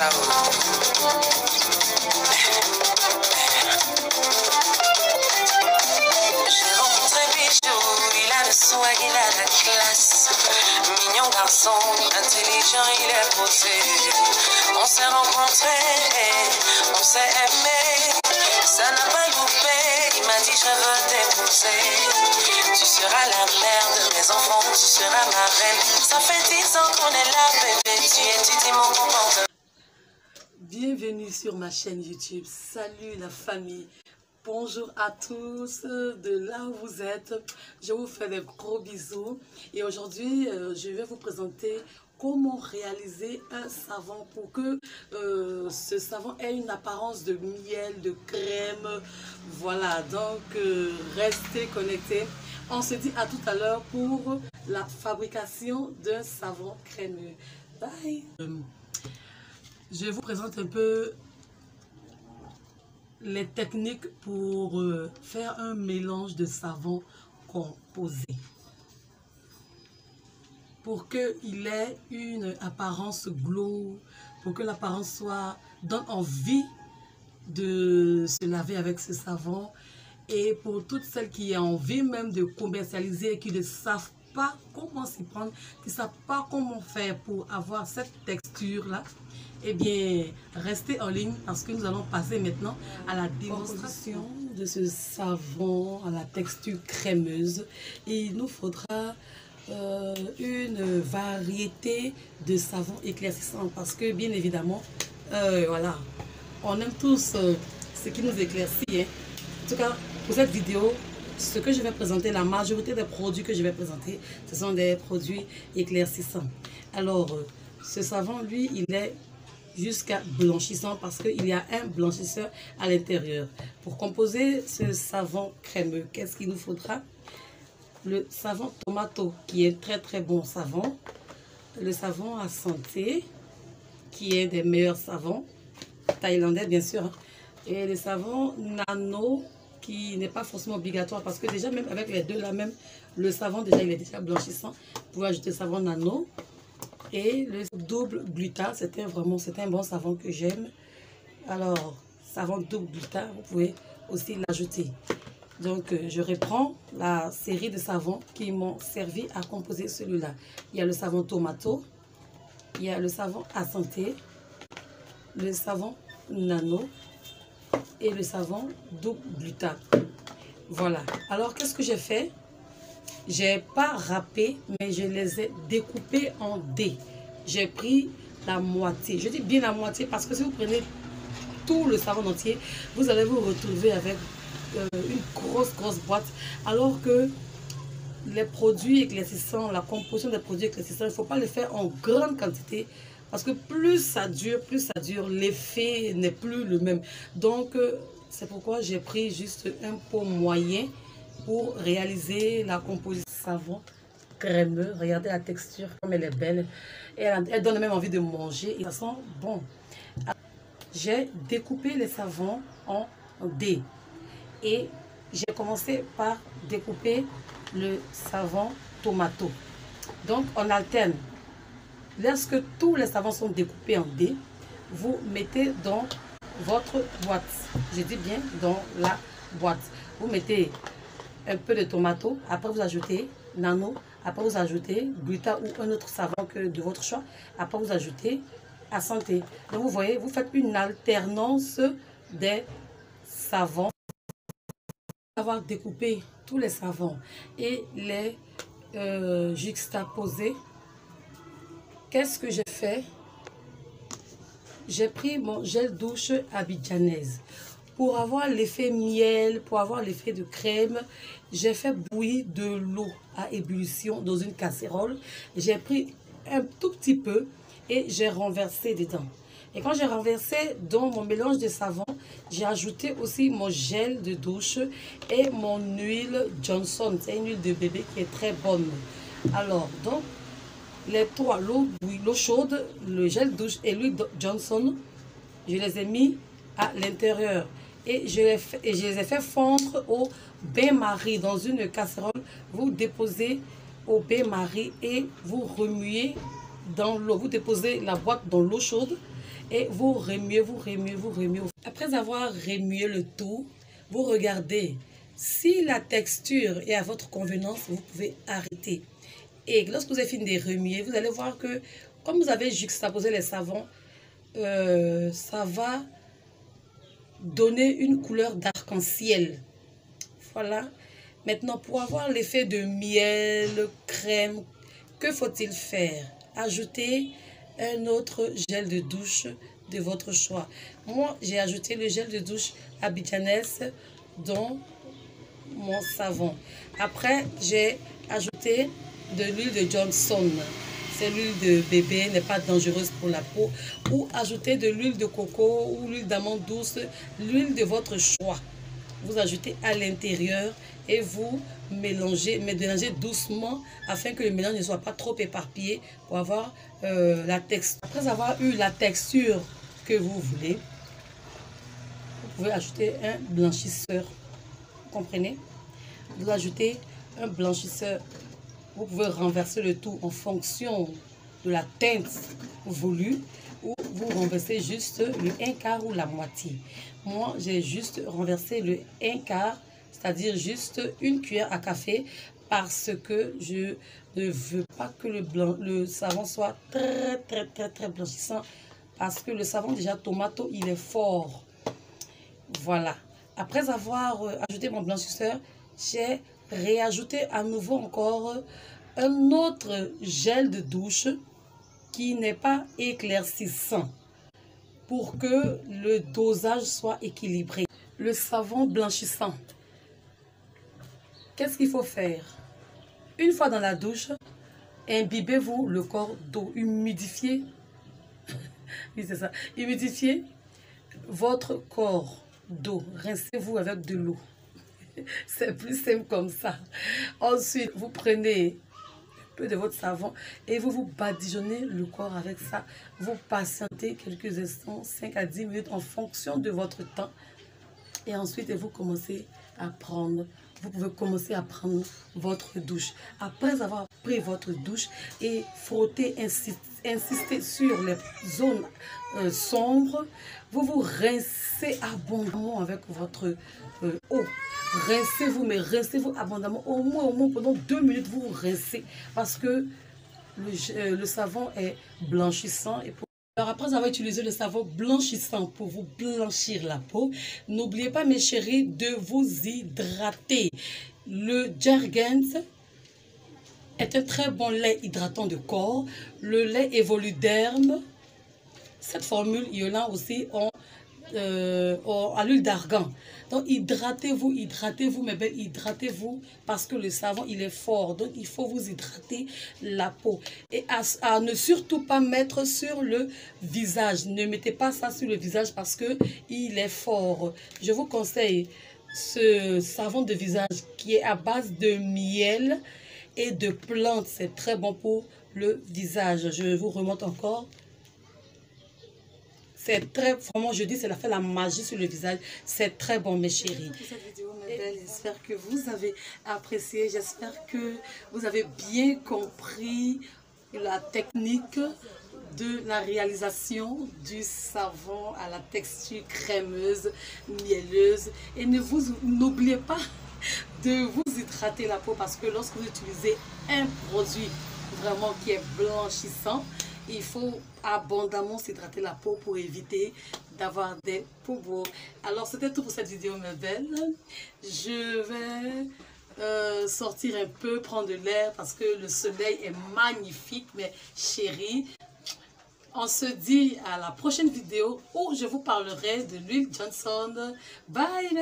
J'ai rencontré Bijou, il a le swag, il a la classe. Mignon garçon, intelligent, il est posé. On s'est rencontrés, on s'est aimé. Ça n'a pas loupé, il m'a dit je veux t'épouser. Tu seras la mère de mes enfants, tu seras ma reine. Ça fait 10 ans qu'on est là, bébé, tu étudies mon comportement. Bienvenue sur ma chaîne YouTube. Salut la famille. Bonjour à tous de là où vous êtes. Je vous fais des gros bisous. Et aujourd'hui, je vais vous présenter comment réaliser un savon pour que ce savon ait une apparence de miel, de crème. Voilà, donc restez connectés. On se dit à tout à l'heure pour la fabrication d'un savon crémeux. Bye. Je vous présente un peu les techniques pour faire un mélange de savon composé. Pour qu'il ait une apparence glow, pour que l'apparence donne envie de se laver avec ce savon. Et pour toutes celles qui ont envie même de commercialiser et qui ne savent pas comment s'y prendre, qui ne savent pas comment faire pour avoir cette texture-là, eh bien, restez en ligne parce que nous allons passer maintenant à la démonstration de ce savon à la texture crémeuse. Et il nous faudra une variété de savons éclaircissants parce que, bien évidemment, voilà, on aime tous ce qui nous éclaircit. Hein. En tout cas, pour cette vidéo, ce que je vais présenter, la majorité des produits que je vais présenter, ce sont des produits éclaircissants. Alors, ce savon, lui, il est jusqu'à blanchissant parce qu'il y a un blanchisseur à l'intérieur. Pour composer ce savon crémeux, qu'est-ce qu'il nous faudra? Le savon tomato, qui est très bon savon. Le savon à santé, qui est des meilleurs savons, thaïlandais bien sûr. Et le savon nano, qui n'est pas forcément obligatoire parce que déjà même avec les deux là même, le savon déjà il est déjà blanchissant. Vous pouvez ajouter le savon nano. Et le double gluta, c'est un bon savon que j'aime. Alors, savon double gluta, vous pouvez aussi l'ajouter. Donc, je reprends la série de savons qui m'ont servi à composer celui-là. Il y a le savon tomato, il y a le savon à santé, le savon nano et le savon double gluta. Voilà. Alors, qu'est-ce que j'ai fait? J'ai pas râpé, mais je les ai découpés en dés. J'ai pris la moitié. Je dis bien la moitié parce que si vous prenez tout le savon entier, vous allez vous retrouver avec une grosse boîte. Alors que les produits éclaircissants, la composition des produits éclaircissants, il ne faut pas les faire en grande quantité. Parce que plus ça dure, l'effet n'est plus le même. Donc, c'est pourquoi j'ai pris juste un pot moyen pour réaliser la composition savon crémeux. Regardez la texture, comme elle est belle. Et elle donne même envie de manger. Et ça sent bon. J'ai découpé les savons en dés. Et j'ai commencé par découper le savon tomato. Donc, on alterne. Lorsque tous les savons sont découpés en dés, vous mettez dans votre boîte. Je dis bien dans la boîte. Vous mettez un peu de tomato, après vous ajoutez nano, après vous ajoutez gluta ou un autre savon que de votre choix, après vous ajoutez à santé. Donc vous voyez, vous faites une alternance des savons. Avoir découpé tous les savons et les juxtaposés, qu'est-ce que j'ai fait? J'ai pris mon gel douche abidjanaise. Pour avoir l'effet miel, pour avoir l'effet de crème, j'ai fait bouillir de l'eau à ébullition dans une casserole. J'ai pris un tout petit peu et j'ai renversé dedans. Et quand j'ai renversé dans mon mélange de savon, j'ai ajouté aussi mon gel de douche et mon huile Johnson. C'est une huile de bébé qui est très bonne. Alors, donc, les trois, l'eau chaude, le gel douche et l'huile Johnson, je les ai mis à l'intérieur. Et je les ai fait fondre au bain-marie dans une casserole. Vous déposez au bain-marie et vous remuez dans l'eau. Vous déposez la boîte dans l'eau chaude et vous remuez, vous remuez, vous remuez. Après avoir remué le tout, vous regardez. Si la texture est à votre convenance, vous pouvez arrêter. Et lorsque vous avez fini de remuer, vous allez voir que comme vous avez juxtaposé les savons, ça va donner une couleur d'arc-en-ciel. Voilà. Maintenant, pour avoir l'effet de miel, crème, que faut-il faire? Ajouter un autre gel de douche de votre choix. Moi, j'ai ajouté le gel de douche Abidjanès dans mon savon. Après, j'ai ajouté de l'huile de Johnson. C'est l'huile de bébé, n'est pas dangereuse pour la peau. Ou ajouter de l'huile de coco ou l'huile d'amande douce, l'huile de votre choix. Vous ajoutez à l'intérieur et vous mélangez doucement afin que le mélange ne soit pas trop éparpillé pour avoir la texture. Après avoir eu la texture que vous voulez, vous pouvez ajouter un blanchisseur. Vous comprenez? Vous ajoutez un blanchisseur. Vous pouvez renverser le tout en fonction de la teinte voulue ou vous renversez juste le 1/4 ou la moitié. Moi, j'ai juste renversé le 1/4, c'est-à-dire juste une cuillère à café parce que je ne veux pas que le savon soit très blanchissant parce que le savon déjà tomato, il est fort. Voilà. Après avoir ajouté mon blanchisseur, j'ai réajouter à nouveau encore un autre gel de douche qui n'est pas éclaircissant pour que le dosage soit équilibré. Le savon blanchissant. Qu'est-ce qu'il faut faire? Une fois dans la douche, imbibez-vous le corps d'eau, humidifiez. Oui, c'est ça. Humidifiez votre corps d'eau. Rincez-vous avec de l'eau. C'est plus simple comme ça. Ensuite, vous prenez un peu de votre savon et vous badigeonnez le corps avec ça. Vous patientez quelques instants, 5 à 10 minutes en fonction de votre temps. Et ensuite, vous commencez à prendre. Vous pouvez commencer à prendre votre douche. Après avoir pris votre douche et frotter, insister sur les zones sombres, vous vous rincez abondamment avec votre eau. Rincez-vous, mais rincez-vous abondamment. Au moins pendant 2 minutes, vous vous rincez parce que le savon est blanchissant. Alors après avoir utilisé le savon blanchissant pour vous blanchir la peau, n'oubliez pas mes chéris de vous hydrater. Le Jergens est un très bon lait hydratant de corps. Le lait Evoluderm, cette formule, il y en a aussi à l'huile d'argan. Donc hydratez-vous mes belles, hydratez-vous parce que le savon il est fort. Donc il faut vous hydrater la peau. Et à ne surtout pas mettre sur le visage. Ne mettez pas ça sur le visage parce que il est fort. Je vous conseille ce savon de visage qui est à base de miel et de plantes. C'est très bon pour le visage. Je vous remonte encore. C'est très, vraiment, je dis, c'est fait la magie sur le visage. C'est très bon, mes chéris. Pour cette vidéo, mes belles, j'espère que vous avez apprécié. J'espère que vous avez bien compris la technique de la réalisation du savon à la texture crémeuse, mielleuse. Et n'oubliez pas de vous hydrater la peau parce que lorsque vous utilisez un produit vraiment qui est blanchissant, il faut abondamment s'hydrater la peau pour éviter d'avoir des peaux beaux. Alors c'était tout pour cette vidéo mes belles. Je vais sortir un peu, prendre de l'air parce que le soleil est magnifique mes chéris. On se dit à la prochaine vidéo où je vous parlerai de l'huile Johnson. Bye.